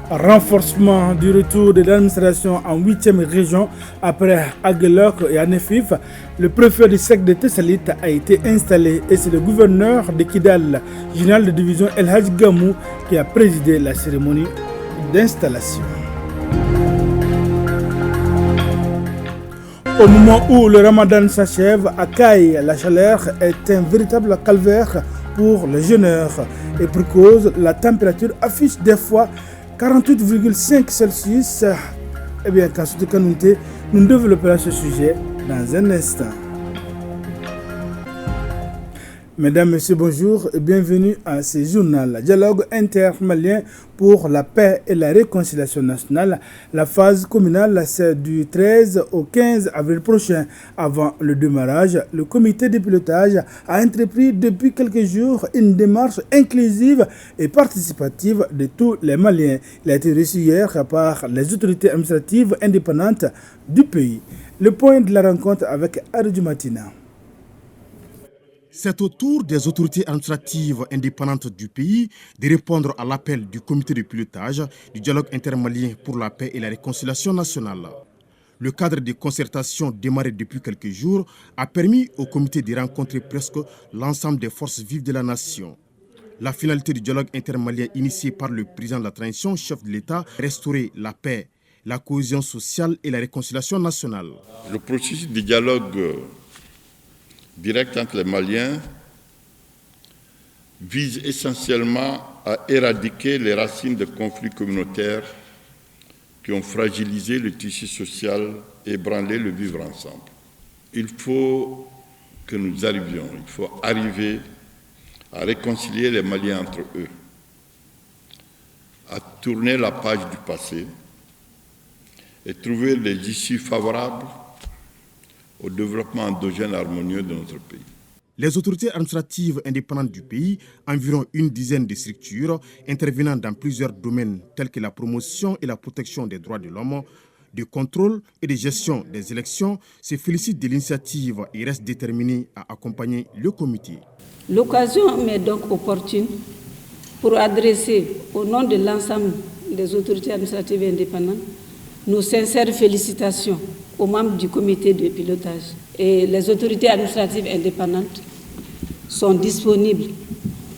Renforcement du retour de l'administration en 8e région après Aguelok et Anefif, le préfet du SEC de Tessalit a été installé et c'est le gouverneur de Kidal, général de division El Hadj Gamou, qui a présidé la cérémonie d'installation. Au moment où le ramadan s'achève, à Caille, la chaleur est un véritable calvaire pour les jeûneurs. Et pour cause, la température affiche des fois 48,5 Celsius. Eh bien, Kassoute Kanouté, nous développerons ce sujet dans un instant. Mesdames, Messieurs, bonjour et bienvenue à ce journal. Dialogue intermalien pour la paix et la réconciliation nationale. La phase communale, c'est du 13 au 15 avril prochain. Avant le démarrage, le comité de pilotage a entrepris depuis quelques jours une démarche inclusive et participative de tous les Maliens. Il a été reçu hier par les autorités administratives indépendantes du pays. Le point de la rencontre avec Aridou Matina. C'est au tour des autorités administratives indépendantes du pays de répondre à l'appel du comité de pilotage du dialogue intermalien pour la paix et la réconciliation nationale. Le cadre de concertation démarré depuis quelques jours a permis au comité de rencontrer presque l'ensemble des forces vives de la nation. La finalité du dialogue intermalien initié par le président de la transition, chef de l'État, restaurer la paix, la cohésion sociale et la réconciliation nationale. Le processus de dialogue direct entre les Maliens vise essentiellement à éradiquer les racines de conflits communautaires qui ont fragilisé le tissu social et ébranlé le vivre ensemble. Il faut que nous arrivions, il faut arriver à réconcilier les Maliens entre eux, à tourner la page du passé et trouver les issues favorables au développement endogène harmonieux de notre pays. Les autorités administratives indépendantes du pays, environ une dizaine de structures intervenant dans plusieurs domaines tels que la promotion et la protection des droits de l'homme, de contrôle et de gestion des élections, se félicitent de l'initiative et restent déterminés à accompagner le comité. L'occasion m'est donc opportune pour adresser au nom de l'ensemble des autorités administratives indépendantes nos sincères félicitations aux membres du comité de pilotage. Et les autorités administratives indépendantes sont disponibles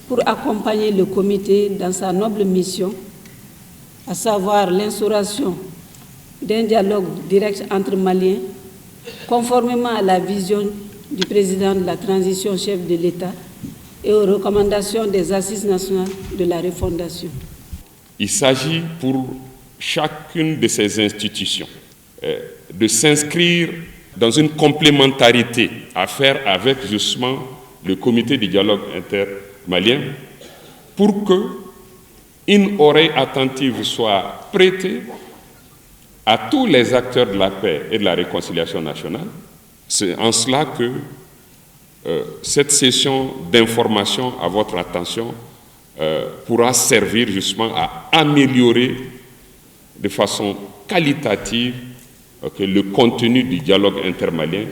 pour accompagner le comité dans sa noble mission, à savoir l'instauration d'un dialogue direct entre Maliens, conformément à la vision du président de la transition, chef de l'État, et aux recommandations des Assises nationales de la refondation. Il s'agit pour chacune de ces institutions de s'inscrire dans une complémentarité à faire avec justement le comité de dialogue intermalien pour qu'une oreille attentive soit prêtée à tous les acteurs de la paix et de la réconciliation nationale. C'est en cela que cette session d'information à votre attention pourra servir justement à améliorer de façon qualitative le contenu du dialogue intermalien.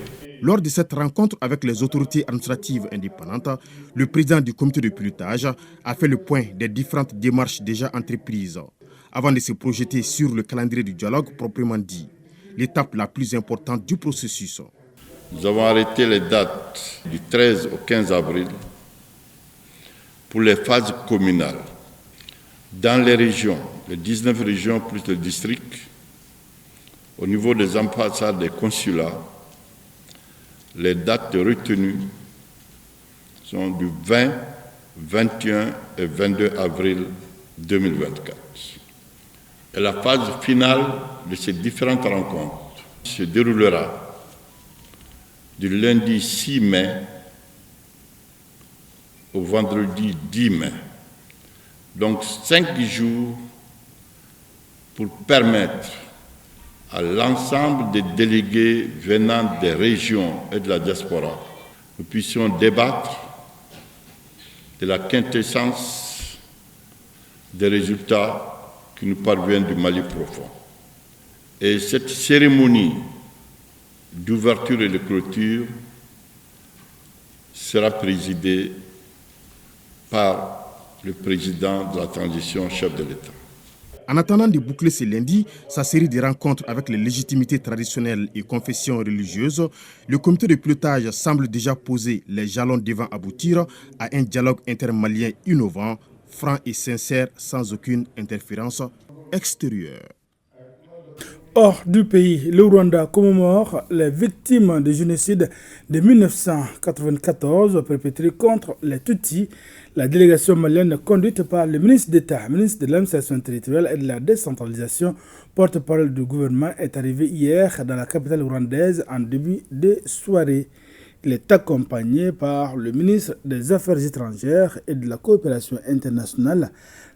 Lors de cette rencontre avec les autorités administratives indépendantes, le président du comité de pilotage a fait le point des différentes démarches déjà entreprises avant de se projeter sur le calendrier du dialogue proprement dit, l'étape la plus importante du processus. Nous avons arrêté les dates du 13 au 15 avril pour les phases communales. Dans les régions, les 19 régions plus le district, au niveau des ambassades et consulats, les dates retenues sont du 20, 21 et 22 avril 2024. Et la phase finale de ces différentes rencontres se déroulera du lundi 6 mai au vendredi 10 mai. Donc 5 jours pour permettre à l'ensemble des délégués venant des régions et de la diaspora, nous puissions débattre de la quintessence des résultats qui nous parviennent du Mali profond. Et cette cérémonie d'ouverture et de clôture sera présidée par le président de la transition, chef de l'État. En attendant de boucler ce lundi sa série de rencontres avec les légitimités traditionnelles et confessions religieuses, le comité de pilotage semble déjà poser les jalons devant aboutir à un dialogue intermalien innovant, franc et sincère, sans aucune interférence extérieure. Hors du pays, le Rwanda commémore les victimes du génocide de 1994 perpétré contre les Tutsis. La délégation malienne conduite par le ministre d'État, ministre de l'administration territoriale et de la décentralisation, porte-parole du gouvernement, est arrivée hier dans la capitale rwandaise en début de soirée. Il est accompagné par le ministre des Affaires étrangères et de la coopération internationale,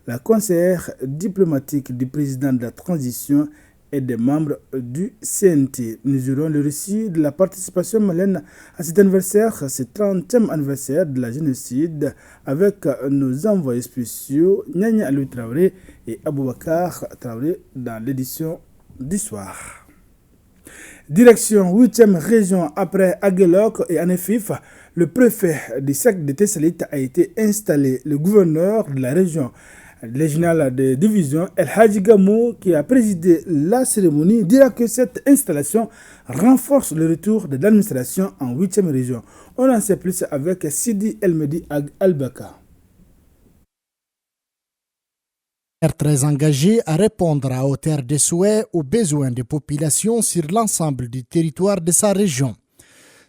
la conseillère diplomatique du président de la transition et des membres du CNT. Nous aurons le récit de la participation malienne à cet anniversaire, ce 30e anniversaire de la génocide, avec nos envoyés spéciaux Nyanya Alou Traoré et Aboubakar Traoré dans l'édition du soir. Direction 8e région après Aguelok et Anefif, le préfet du cercle de Tessalit a été installé. Le gouverneur de la région, le général de division El Hadji Gamou, qui a présidé la cérémonie, dira que cette installation renforce le retour de l'administration en 8e région. On en sait plus avec Sidi Elmedi Ag Albaka. Très engagé à répondre à hauteur des souhaits aux besoins des populations sur l'ensemble du territoire de sa région.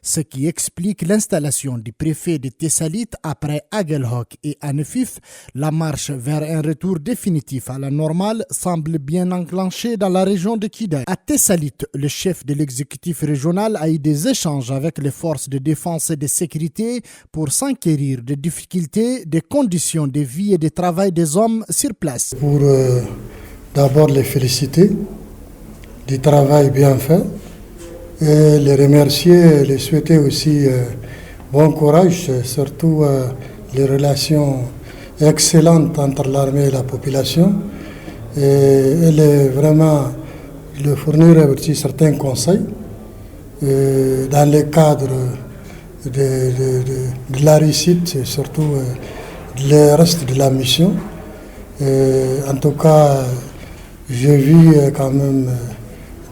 Ce qui explique l'installation du préfet de Tessalit après Aguelhok et Anefif. La marche vers un retour définitif à la normale semble bien enclenchée dans la région de Kidal. À Tessalit, le chef de l'exécutif régional a eu des échanges avec les forces de défense et de sécurité pour s'enquérir des difficultés, des conditions de vie et de travail des hommes sur place. Pour d'abord les féliciter du travail bien fait. Et les remercier et les souhaiter aussi bon courage, surtout les relations excellentes entre l'armée et la population. Et vraiment leur fournir aussi certains conseils dans le cadre de la réussite et surtout le reste de la mission. En tout cas, j'ai vu quand même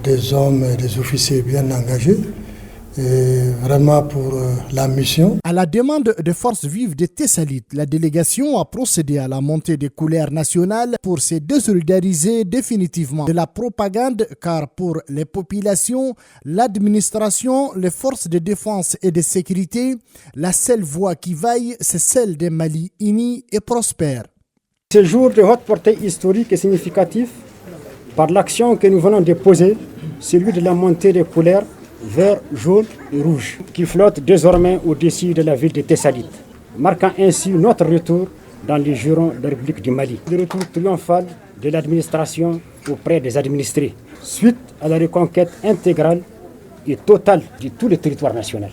des hommes et des officiers bien engagés, et vraiment pour la mission. À la demande des forces vives de Tessalit, la délégation a procédé à la montée des couleurs nationales pour se désolidariser définitivement de la propagande, car pour les populations, l'administration, les forces de défense et de sécurité, la seule voie qui vaille, c'est celle d'un Mali uni et prospère. Ce jour de haute portée historique et significatif, par l'action que nous venons de poser, celui de la montée des couleurs vert, jaune et rouge, qui flottent désormais au-dessus de la ville de Tessalit, marquant ainsi notre retour dans les jurons de la République du Mali. Le retour triomphal de l'administration auprès des administrés, suite à la reconquête intégrale et totale de tout le territoire national.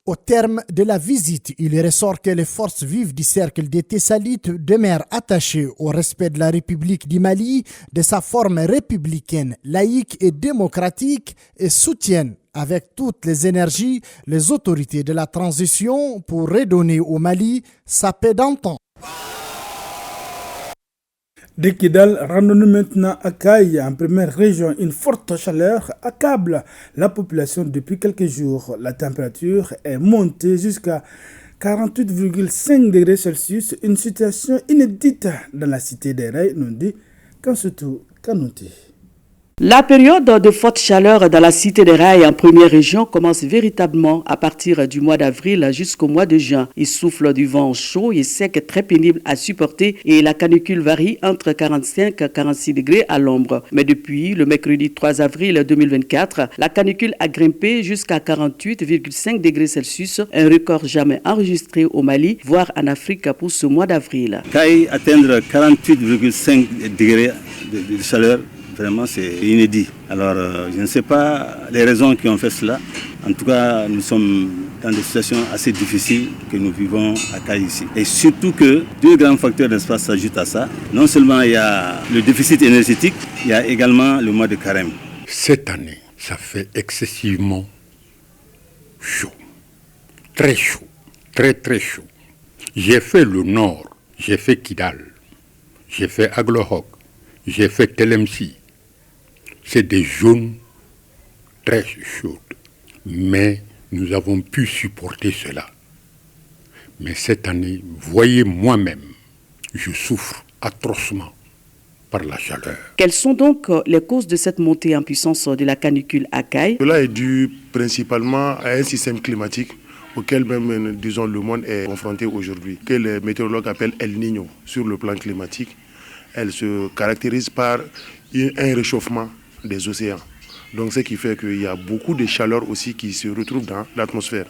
Au terme de la visite, il ressort que les forces vives du cercle de Tessalit demeurent attachées au respect de la République du Mali, de sa forme républicaine, laïque et démocratique, et soutiennent avec toutes les énergies les autorités de la transition pour redonner au Mali sa paix d'antan. De Kidal, rendons-nous maintenant à Kaï, en première région. Une forte chaleur accable la population depuis quelques jours. La température est montée jusqu'à 48,5 degrés Celsius, une situation inédite dans la cité des Rails, nous dit Kansutu Kanouti. La période de forte chaleur dans la cité des Rails en première région commence véritablement à partir du mois d'avril jusqu'au mois de juin. Il souffle du vent chaud et sec très pénible à supporter et la canicule varie entre 45 et 46 degrés à l'ombre. Mais depuis le mercredi 3 avril 2024, la canicule a grimpé jusqu'à 48,5 degrés Celsius, un record jamais enregistré au Mali, voire en Afrique pour ce mois d'avril. Kaï atteindre 48,5 degrés de chaleur, vraiment c'est inédit. Alors je ne sais pas les raisons qui ont fait cela. En tout cas, nous sommes dans des situations assez difficiles que nous vivons à Kaï ici. Et surtout que deux grands facteurs d'espace s'ajoutent à ça. Non seulement il y a le déficit énergétique, il y a également le mois de carême. Cette année, ça fait excessivement chaud. Très chaud. Très très chaud. J'ai fait le nord, j'ai fait Kidal, j'ai fait Aguelhok, J'ai fait TLMC. C'est des zones très chaudes. Mais nous avons pu supporter cela. Mais cette année, voyez moi-même, je souffre atrocement par la chaleur. Quelles sont donc les causes de cette montée en puissance de la canicule à Kayes? Cela est dû principalement à un système climatique auquel même, disons, le monde est confronté aujourd'hui, que les météorologues appellent El Niño sur le plan climatique. Elle se caractérise par un réchauffement des océans. Donc ce qui fait qu'il y a beaucoup de chaleur aussi qui se retrouve dans l'atmosphère.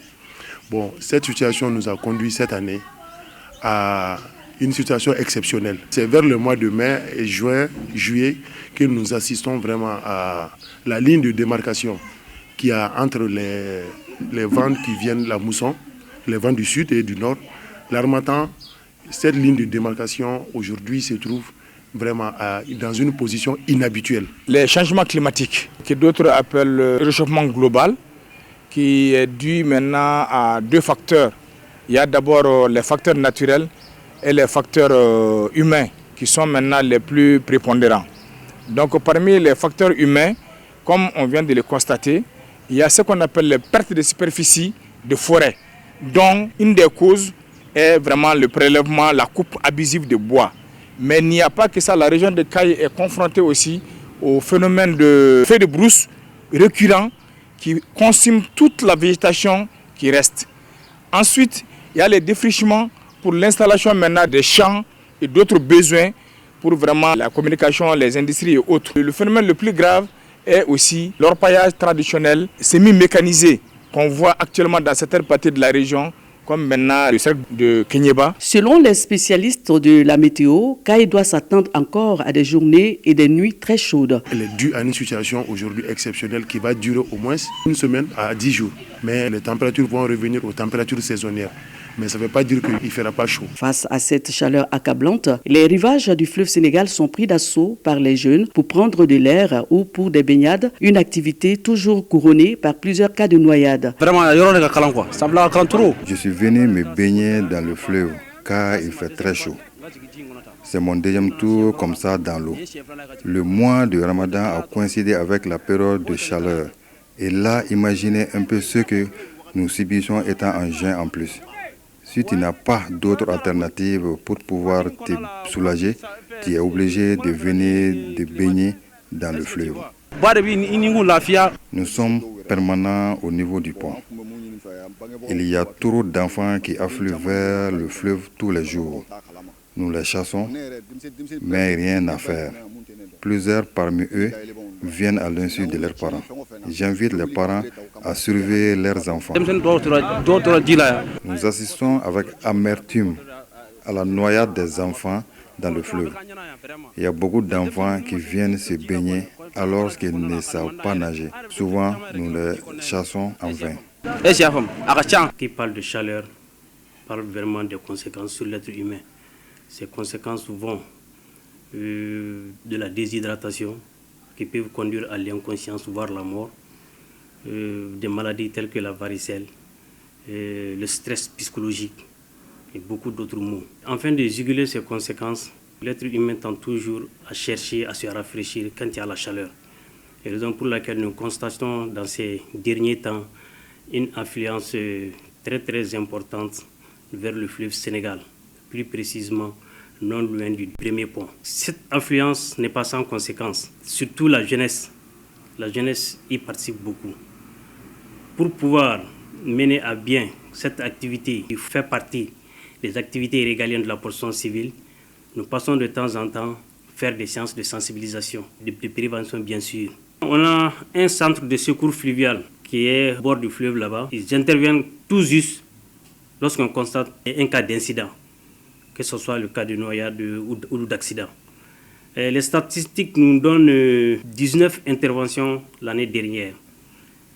Bon, cette situation nous a conduit cette année à une situation exceptionnelle. C'est vers le mois de mai et juin, juillet que nous assistons vraiment à la ligne de démarcation qui a entre les vents qui viennent de la mousson, les vents du sud et du nord. L'harmattan, cette ligne de démarcation aujourd'hui se trouve vraiment dans une position inhabituelle. Les changements climatiques, que d'autres appellent le réchauffement global, qui est dû maintenant à deux facteurs. Il y a d'abord les facteurs naturels et les facteurs humains qui sont maintenant les plus prépondérants. Donc parmi les facteurs humains, comme on vient de le constater, il y a ce qu'on appelle les pertes de superficie de forêt, dont une des causes est vraiment le prélèvement, la coupe abusive de bois. Mais il n'y a pas que ça, la région de Kayes est confrontée aussi au phénomène de feux de brousse récurrent qui consume toute la végétation qui reste. Ensuite, il y a les défrichements pour l'installation maintenant des champs et d'autres besoins pour vraiment la communication, les industries et autres. Le phénomène le plus grave est aussi l'orpaillage traditionnel semi-mécanisé qu'on voit actuellement dans certaines parties de la région, comme maintenant le cercle de Kenyeba. Selon les spécialistes de la météo, Kayes doit s'attendre encore à des journées et des nuits très chaudes. Elle est due à une situation aujourd'hui exceptionnelle qui va durer au moins une semaine à 10 jours. Mais les températures vont revenir aux températures saisonnières. Mais ça ne veut pas dire qu'il ne fera pas chaud. Face à cette chaleur accablante, les rivages du fleuve Sénégal sont pris d'assaut par les jeunes pour prendre de l'air ou pour des baignades, une activité toujours couronnée par plusieurs cas de noyade. Je suis venu me baigner dans le fleuve car il fait très chaud. C'est mon deuxième tour comme ça dans l'eau. Le mois de Ramadan a coïncidé avec la période de chaleur. Et là, imaginez un peu ce que nous subissons étant en juin en plus. Si tu n'as pas d'autre alternative pour pouvoir te soulager, tu es obligé de venir te baigner dans le fleuve. Nous sommes permanents au niveau du pont. Il y a trop d'enfants qui affluent vers le fleuve tous les jours. Nous les chassons, mais rien à faire. Plusieurs parmi eux viennent à l'insu de leurs parents. J'invite les parents à surveiller leurs enfants. Nous assistons avec amertume à la noyade des enfants dans le fleuve. Il y a beaucoup d'enfants qui viennent se baigner alors qu'ils ne savent pas nager. Souvent, nous les chassons en vain. Qui parle de chaleur parle vraiment des conséquences sur l'être humain. Ces conséquences vont de la déshydratation qui peuvent conduire à l'inconscience, voire la mort, des maladies telles que la varicelle, le stress psychologique et beaucoup d'autres maux. Afin de juguler ces conséquences, l'être humain tend toujours à chercher à se rafraîchir quand il y a la chaleur. C'est la raison pour laquelle nous constatons dans ces derniers temps une affluence très très importante vers le fleuve Sénégal, plus précisément non loin du premier pont. Cette influence n'est pas sans conséquence, surtout la jeunesse. La jeunesse y participe beaucoup. Pour pouvoir mener à bien cette activité qui fait partie des activités régaliennes de la portion civile, nous passons de temps en temps faire des séances de sensibilisation, de prévention bien sûr. On a un centre de secours fluvial qui est au bord du fleuve là-bas. Ils interviennent tout juste lorsqu'on constate un cas d'incident, que ce soit le cas de noyade ou d'accident. Les statistiques nous donnent 19 interventions l'année dernière.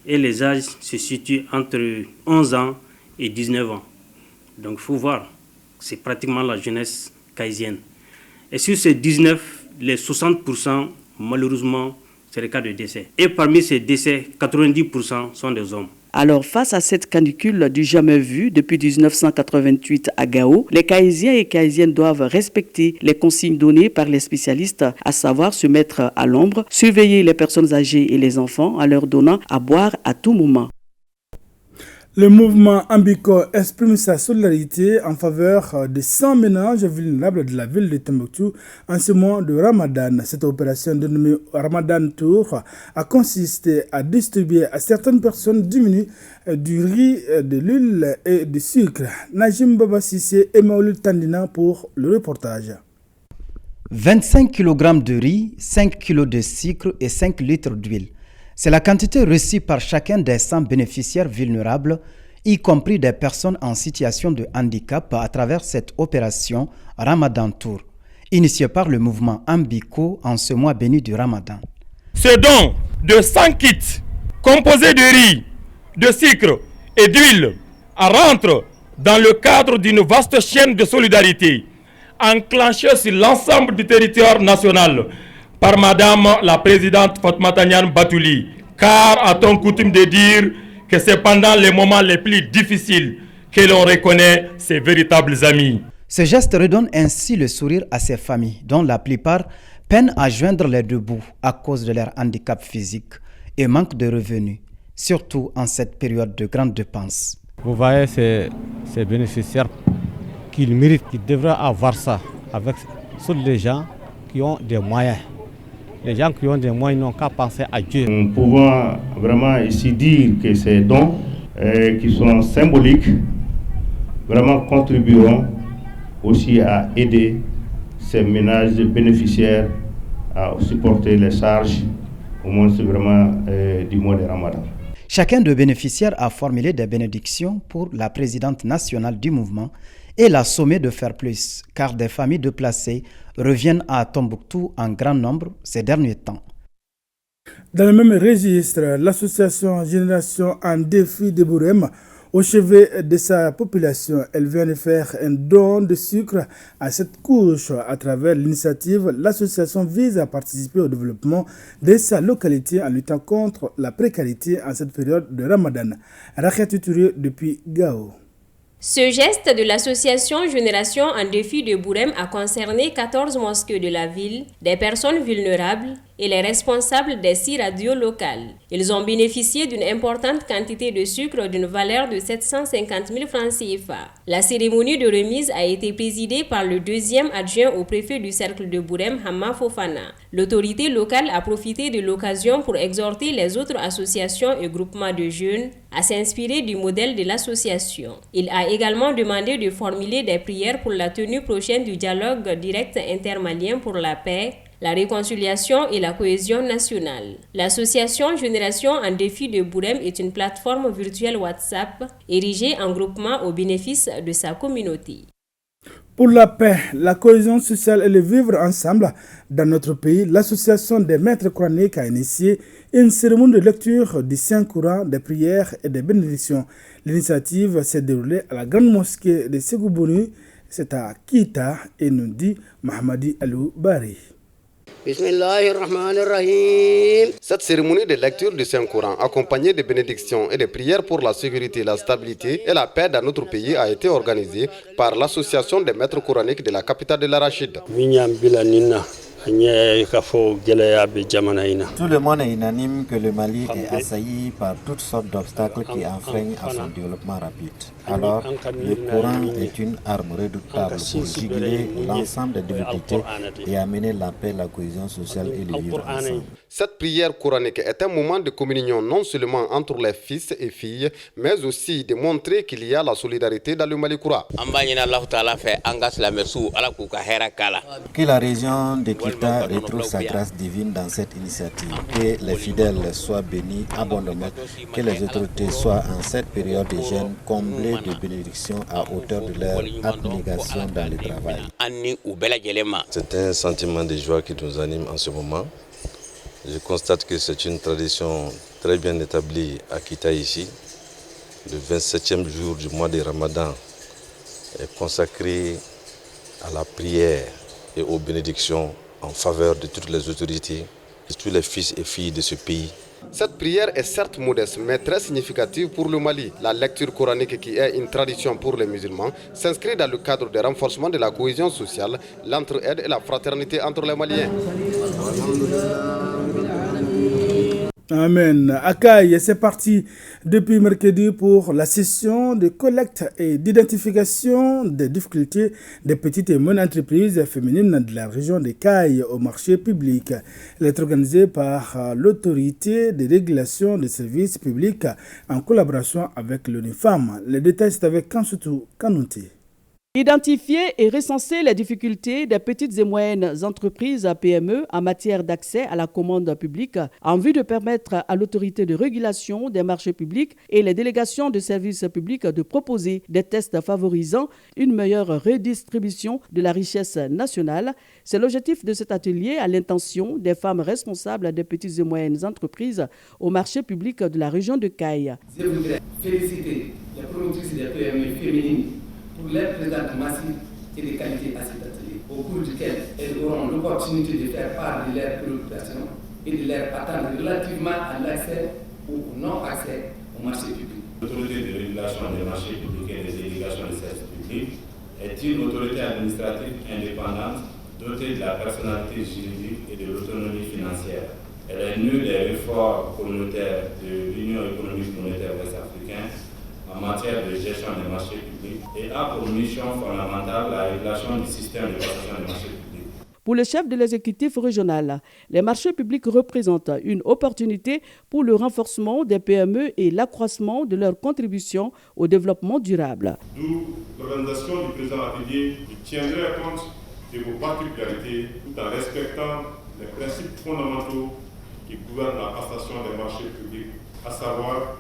Et les âges se situent entre 11 ans et 19 ans. Donc il faut voir, c'est pratiquement la jeunesse kayesienne. Et sur ces 19, les 60%, malheureusement, c'est le cas de décès. Et parmi ces décès, 90% sont des hommes. Alors, face à cette canicule du jamais vu depuis 1988 à Gao, les Caïsiens et Caïsiennes doivent respecter les consignes données par les spécialistes, à savoir se mettre à l'ombre, surveiller les personnes âgées et les enfants en leur donnant à boire à tout moment. Le mouvement Ambiko exprime sa solidarité en faveur des 100 ménages vulnérables de la ville de Tombouctou en ce mois de Ramadan. Cette opération dénommée Ramadan Tour a consisté à distribuer à certaines personnes diminuées du riz, de l'huile et du sucre. Najim Baba Sissé et Maoulid Tandina pour le reportage. 25 kg de riz, 5 kg de sucre et 5 litres d'huile. C'est la quantité reçue par chacun des 100 bénéficiaires vulnérables, y compris des personnes en situation de handicap à travers cette opération Ramadan Tour, initiée par le mouvement Ambiko en ce mois béni du Ramadan. Ce don de 100 kits composés de riz, de sucre et d'huile rentre dans le cadre d'une vaste chaîne de solidarité enclenchée sur l'ensemble du territoire national par Madame la Présidente Fatoumata Niane Batouli, car a-t-on coutume de dire que c'est pendant les moments les plus difficiles que l'on reconnaît ses véritables amis. Ce geste redonne ainsi le sourire à ces familles, dont la plupart peinent à joindre les deux bouts à cause de leur handicap physique et manque de revenus, surtout en cette période de grandes dépenses. Vous voyez ces bénéficiaires qu'ils méritent, qu'ils devraient avoir ça avec tous les gens qui ont des moyens. Les gens qui ont des moyens n'ont qu'à penser à Dieu. Nous pouvons vraiment ici dire que ces dons qui sont symboliques vraiment contribueront aussi à aider ces ménages bénéficiaires à supporter les charges au moins vraiment du mois de Ramadan. Chacun des bénéficiaires a formulé des bénédictions pour la présidente nationale du mouvement et l'a sommé de faire plus, car des familles déplacées reviennent à Tombouctou en grand nombre ces derniers temps. Dans le même registre, l'association Génération en défi de Bourem, au chevet de sa population, elle vient de faire un don de sucre à cette couche. À travers l'initiative, l'association vise à participer au développement de sa localité en luttant contre la précarité en cette période de Ramadan. Rakia Tuturé depuis Gao. Ce geste de l'association Génération en défi de Bourem a concerné 14 mosquées de la ville, des personnes vulnérables et les responsables des 6 radios locales. Ils ont bénéficié d'une importante quantité de sucre d'une valeur de 750 000 francs CFA. La cérémonie de remise a été présidée par le deuxième adjoint au préfet du cercle de Bourem, Hamma Fofana. L'autorité locale a profité de l'occasion pour exhorter les autres associations et groupements de jeunes à s'inspirer du modèle de l'association. Il a également demandé de formuler des prières pour la tenue prochaine du dialogue direct intermalien pour la paix, la réconciliation et la cohésion nationale. L'association Génération en défi de Bourem est une plateforme virtuelle WhatsApp érigée en groupement au bénéfice de sa communauté. Pour la paix, la cohésion sociale et le vivre ensemble dans notre pays, l'association des maîtres coraniques a initié une cérémonie de lecture du Saint-Coran, des prières et des bénédictions. L'initiative s'est déroulée à la grande mosquée de Ségoubouni, c'est à Kita, et nous dit Mahamadi Alou Bari. Cette cérémonie de lecture du Saint-Coran, accompagnée de bénédictions et de prières pour la sécurité, la stabilité et la paix dans notre pays, a été organisée par l'association des maîtres coraniques de la capitale de l'Arachide. Tout le monde est unanime que le Mali est assailli par toutes sortes d'obstacles qui enfreignent à son développement rapide. Alors, le Coran est une arme redoutable pour juguler l'ensemble des difficultés et amener la paix, la cohésion sociale et le vivre ensemble. Cette prière coranique est un moment de communion non seulement entre les fils et filles, mais aussi de montrer qu'il y a la solidarité dans le Mali Koura. Que la région de Kita retrouve sa grâce divine dans cette initiative. Que les fidèles soient bénis abondamment. Que les autorités soient en cette période de jeûne comblées de bénédictions à hauteur de leur abnégation dans le travail. C'est un sentiment de joie qui nous anime en ce moment. Je constate que c'est une tradition très bien établie à Kita ici. Le 27e jour du mois de Ramadan est consacré à la prière et aux bénédictions en faveur de toutes les autorités, de tous les fils et filles de ce pays Cette prière est certes modeste, mais très significative pour le Mali. La lecture coranique, qui est une tradition pour les musulmans, s'inscrit dans le cadre du renforcement de la cohésion sociale, l'entraide et la fraternité entre les Maliens. Amen. Akaï, c'est parti depuis mercredi pour la session de collecte et d'identification des difficultés des petites et moyennes entreprises féminines de la région de Caille au marché public. Elle est organisée par l'autorité de régulation des services publics en collaboration avec l'UNIFEM. Les détails, c'est avec Kansutu Kanouté. Identifier et recenser les difficultés des petites et moyennes entreprises PME en matière d'accès à la commande publique en vue de permettre à l'autorité de régulation des marchés publics et les délégations de services publics de proposer des tests favorisant une meilleure redistribution de la richesse nationale. C'est l'objectif de cet atelier à l'intention des femmes responsables des petites et moyennes entreprises au marché public de la région de Caille. Je voudrais féliciter les promotrices des PME féminines pour leur présence massive et de qualité à cet atelier, au cours duquel elles auront l'opportunité de faire part de leurs préoccupations et de leurs attentes relativement à l'accès ou non-accès au marché public. L'autorité de régulation des marchés publics et des délégations de services publics est une autorité administrative indépendante dotée de la personnalité juridique et de l'autonomie financière. Elle est nue des efforts communautaires de l'Union économique monétaire ouest-africaine en matière de gestion des marchés publics et a pour mission fondamentale la régulation du système de passation des marchés publics. Pour le chef de l'exécutif régional, les marchés publics représentent une opportunité pour le renforcement des PME et l'accroissement de leur contribution au développement durable. D'où l'organisation du présent atelier qui tiendrait compte de vos particularités tout en respectant les principes fondamentaux qui gouvernent la passation des marchés publics, à savoir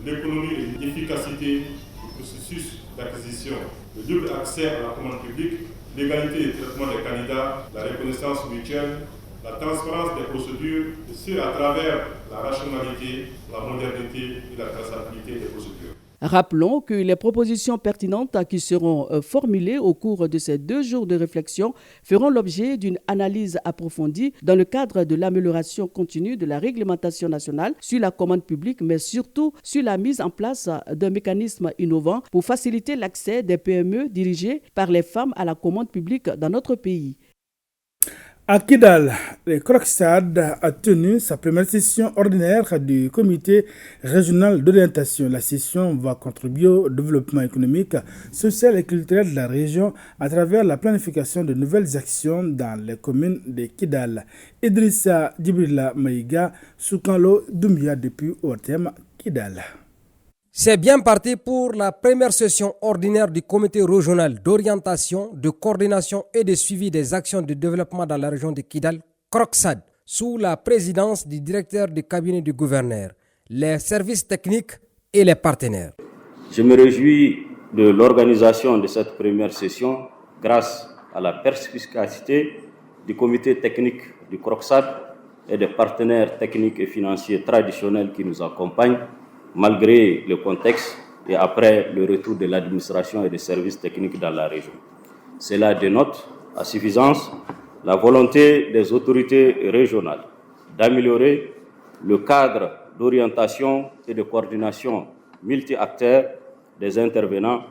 l'économie et l'efficacité du processus d'acquisition, le libre accès à la commande publique, l'égalité de traitement des candidats, la reconnaissance mutuelle, la transparence des procédures, et ce à travers la rationalité, la modernité et la traçabilité des procédures. Rappelons que les propositions pertinentes qui seront formulées au cours de ces 2 jours de réflexion feront l'objet d'une analyse approfondie dans le cadre de l'amélioration continue de la réglementation nationale sur la commande publique, mais surtout sur la mise en place d'un mécanisme innovant pour faciliter l'accès des PME dirigées par les femmes à la commande publique dans notre pays. À Kidal, le Crocsad a tenu sa première session ordinaire du comité régional d'orientation. La session va contribuer au développement économique, social et culturel de la région à travers la planification de nouvelles actions dans les communes de Kidal. Idrissa Djibrila Maïga, Soukanlo Doumbia depuis ORTM Kidal. C'est bien parti pour la première session ordinaire du comité régional d'orientation, de coordination et de suivi des actions de développement dans la région de Kidal, Crocsad, sous la présidence du directeur du cabinet du gouverneur, les services techniques et les partenaires. Je me réjouis de l'organisation de cette première session grâce à la perspicacité du comité technique du Crocsad et des partenaires techniques et financiers traditionnels qui nous accompagnent, malgré le contexte et après le retour de l'administration et des services techniques dans la région. Cela dénote à suffisance la volonté des autorités régionales d'améliorer le cadre d'orientation et de coordination multi-acteurs des intervenants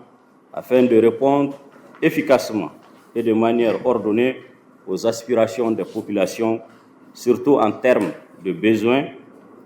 afin de répondre efficacement et de manière ordonnée aux aspirations des populations, surtout en termes de besoins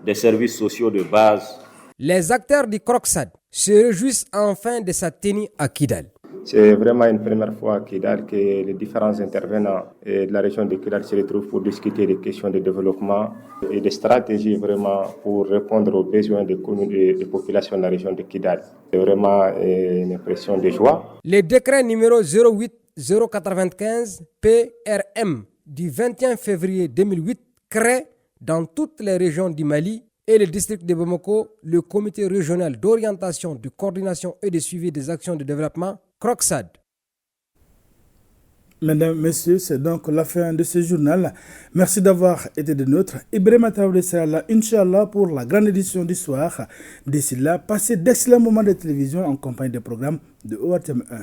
des services sociaux de base. Les acteurs du Crocsad se réjouissent enfin de sa tenue à Kidal. C'est vraiment une première fois à Kidal que les différents intervenants de la région de Kidal se retrouvent pour discuter des questions de développement et des stratégies vraiment pour répondre aux besoins des populations de la région de Kidal. C'est vraiment une impression de joie. Le décret numéro 08095 PRM du 21 février 2008 crée dans toutes les régions du Mali et le district de Bamako, le comité régional d'orientation, de coordination et de suivi des actions de développement, Crocsad. Mesdames, Messieurs, c'est donc la fin de ce journal. Merci d'avoir été de nôtres. Ibrahima Traoré sera là, Inch'Allah, pour la grande édition du soir. D'ici là, passez d'excellents moments de télévision en compagnie des programmes de ORTM 1.